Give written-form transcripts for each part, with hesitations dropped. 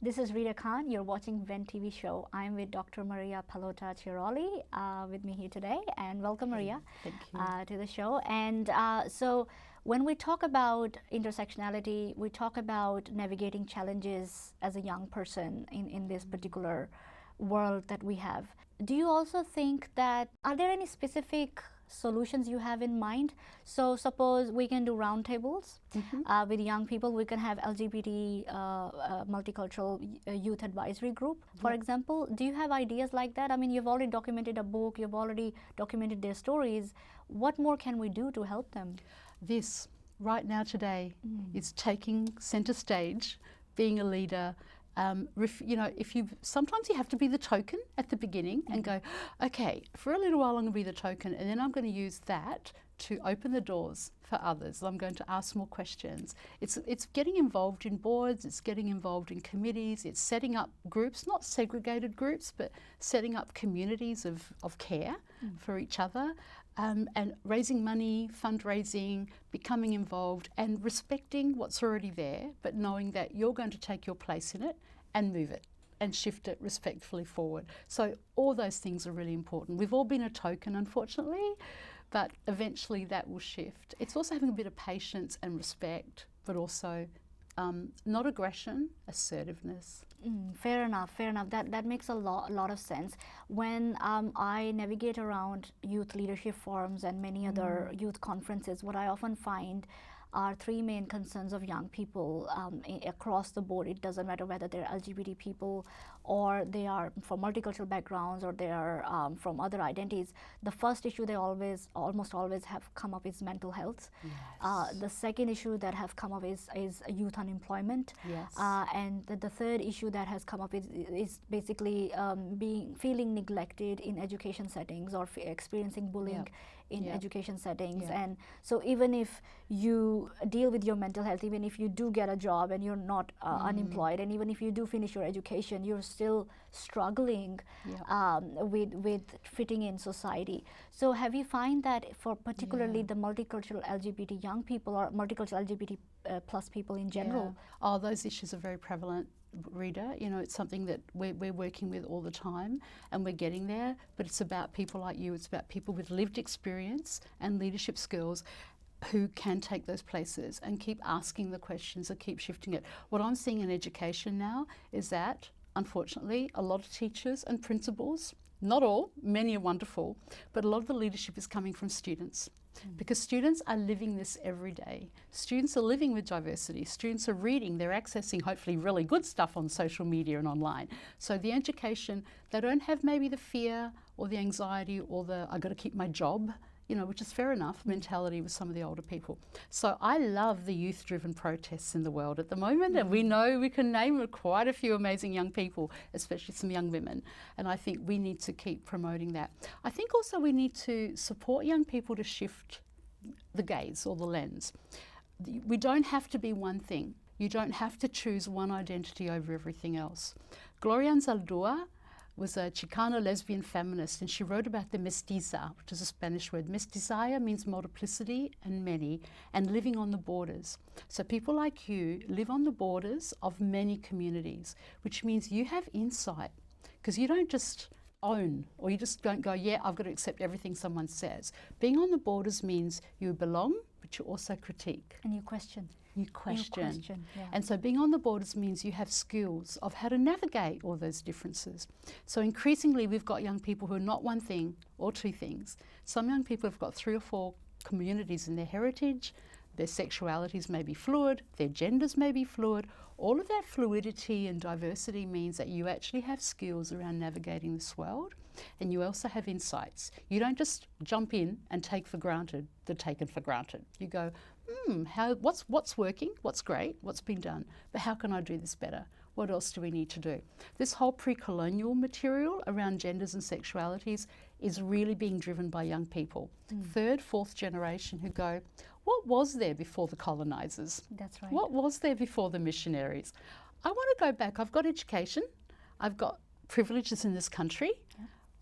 This is Rida Khan. You're watching Ven TV show. I'm with Dr. Maria Pallotta-Chiarolli with me here today, and welcome, Maria, to the show. And so when we talk about intersectionality, we talk about navigating challenges as a young person in this particular world that we have. Do you also think that, are there any specific solutions you have in mind? So suppose we can do roundtables with young people. We can have LGBT multicultural youth advisory group, for example. Do you have ideas like that? I mean, you've already documented a book, you've already documented their stories. What more can we do to help them? This, right now today, is taking center stage, being a leader. Sometimes you have to be the token at the beginning and go, okay, for a little while I'm going to be the token, and then I'm going to use that to open the doors for others. I'm going to ask more questions. It's getting involved in boards, it's getting involved in committees, it's setting up groups, not segregated groups, but setting up communities of care for each other, and raising money, fundraising, becoming involved, and respecting what's already there, but knowing that you're going to take your place in it and move it and shift it respectfully forward. So all those things are really important. We've all been a token, unfortunately, but eventually that will shift. It's also having a bit of patience and respect, but also not aggression, assertiveness. Fair enough, fair enough. That makes a lot of sense. When I navigate around youth leadership forums and many other youth conferences, what I often find are three main concerns of young people across the board. It doesn't matter whether they're LGBT people or they are from multicultural backgrounds or they are from other identities. The first issue they almost always have come up is mental health. Yes. The second issue that have come up is youth unemployment. Yes. And the third issue that has come up is basically feeling neglected in education settings or experiencing bullying in education settings. And so even if you deal with your mental health, even if you do get a job and you're not unemployed, and even if you do finish your education, you're still struggling with fitting in society. So have you find that for particularly the multicultural LGBT young people or multicultural LGBT plus people in general? Oh, those issues are very prevalent, Rida. You know, it's something that we're working with all the time, and we're getting there, but it's about people like you. It's about people with lived experience and leadership skills who can take those places and keep asking the questions and keep shifting it. What I'm seeing in education now is that, unfortunately, a lot of teachers and principals, not all, many are wonderful, but a lot of the leadership is coming from students. Because students are living this every day. Students are living with diversity. Students are reading, they're accessing hopefully really good stuff on social media and online. So the education, they don't have maybe the fear or the anxiety or the I've got to keep my job, you know, which is fair enough, mentality with some of the older people. So I love the youth-driven protests in the world at the moment, and we know we can name quite a few amazing young people, especially some young women, and I think we need to keep promoting that. I think also we need to support young people to shift the gaze or the lens. We don't have to be one thing. You don't have to choose one identity over everything else. Gloria Anzaldúa was a Chicana lesbian feminist, and she wrote about the mestiza, which is a Spanish word. Mestizaya means multiplicity and many, and living on the borders. So people like you live on the borders of many communities, which means you have insight, because you don't just own, or you just don't go, yeah, I've got to accept everything someone says. Being on the borders means you belong, but you also critique. And you question. You question. And so being on the borders means you have skills of how to navigate all those differences. So increasingly we've got young people who are not one thing or two things. Some young people have got 3 or 4 communities in their heritage. Their sexualities may be fluid, their genders may be fluid. All of that fluidity and diversity means that you actually have skills around navigating this world, and you also have insights. You don't just jump in and take for granted the taken for granted. You go, what's working, what's great, what's been done, but how can I do this better? What else do we need to do? This whole pre-colonial material around genders and sexualities is really being driven by young people. 3rd, 4th generation who go, what was there before the colonizers? That's right. What was there before the missionaries? I want to go back. I've got education. I've got privileges in this country.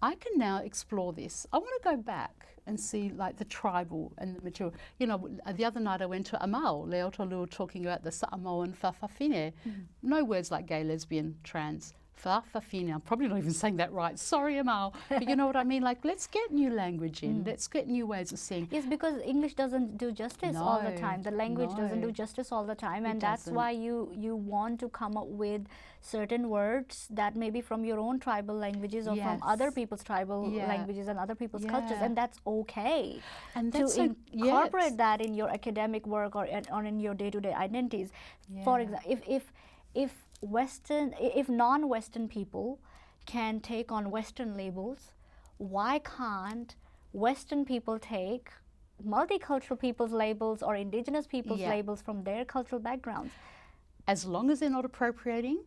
I can now explore this. I want to go back and see like the tribal and the material. You know, the other night I went to Amau, Leotolu, talking about the Samoan Fa'afafine. No words like gay, lesbian, trans. Fa'afafine. I'm probably not even saying that right. Sorry, Amau. But you know what I mean? Like, let's get new language in. Let's get new ways of seeing. Yes, because English doesn't do justice all the time. The language doesn't do justice all the time, and that's why you want to come up with certain words that may be from your own tribal languages or from other people's tribal languages and other people's cultures, and that's okay. And to incorporate that in your academic work or in your day-to-day identities. For example, if non-Western people can take on Western labels, why can't Western people take multicultural people's labels or indigenous people's labels from their cultural backgrounds? As long as they're not appropriating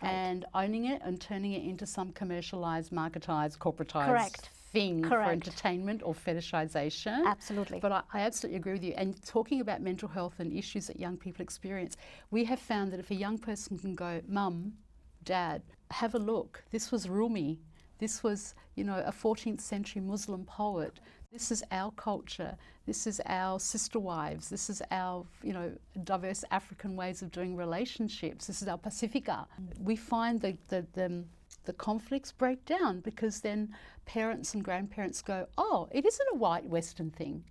and owning it and turning it into some commercialized, marketized, corporatized thing for entertainment or fetishization. Absolutely. But I absolutely agree with you. And talking about mental health and issues that young people experience, we have found that if a young person can go, Mum, Dad, have a look. This was Rumi. This was, you know, a 14th century Muslim poet. This is our culture. This is our sister wives. This is our, you know, diverse African ways of doing relationships. This is our Pacifica. We find the conflicts break down because then parents and grandparents go, oh, it isn't a white Western thing.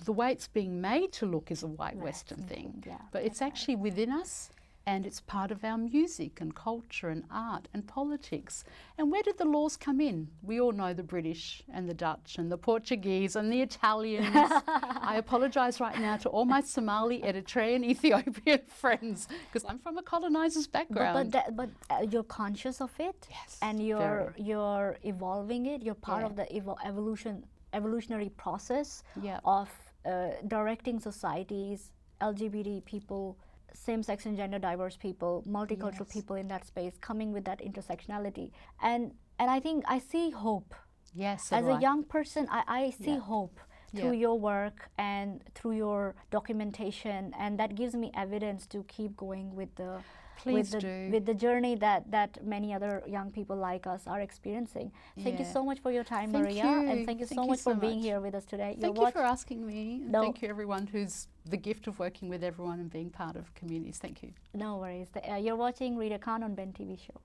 The way it's being made to look is a white Western thing. But it's actually within us, and it's part of our music and culture and art and politics. And where did the laws come in? We all know the British and the Dutch and the Portuguese and the Italians. I apologise right now to all my Somali, Eritrean, Ethiopian friends because I'm from a coloniser's background. But you're conscious of it, and you're evolving it. You're part of the evolutionary process of directing societies, LGBT people, same-sex and gender diverse people, multicultural people in that space, coming with that intersectionality. And I think I see hope. Yes, as a young person, I see hope through your work and through your documentation, and that gives me evidence to keep going with the with the journey that many other young people like us are experiencing. Thank you so much for your time, Maria, and thank you so much for being here with us today. Thank you for asking me, and thank you everyone who's the gift of working with everyone and being part of communities. Thank you. No worries. You're watching Rida Khan on Ben TV Show.